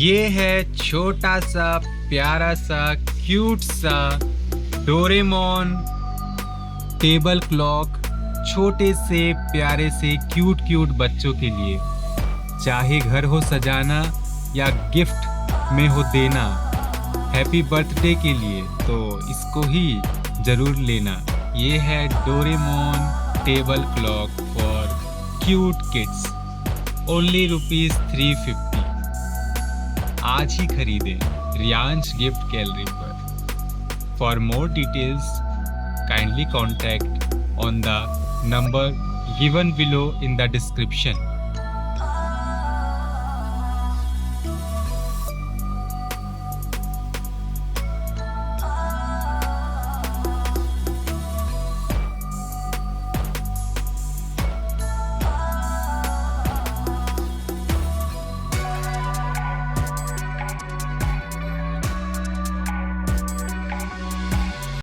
ये है छोटा सा प्यारा सा क्यूट सा डोरेमोन टेबल क्लॉक, छोटे से प्यारे से क्यूट क्यूट बच्चों के लिए। चाहे घर हो सजाना या गिफ्ट में हो देना हैप्पी बर्थडे के लिए, तो इसको ही ज़रूर लेना। ये है Doraemon table clock for cute kids, only ₹350। आज ही खरीदें रियांश गिफ्ट गैलरी पर। For more details kindly contact on the number given below in the description.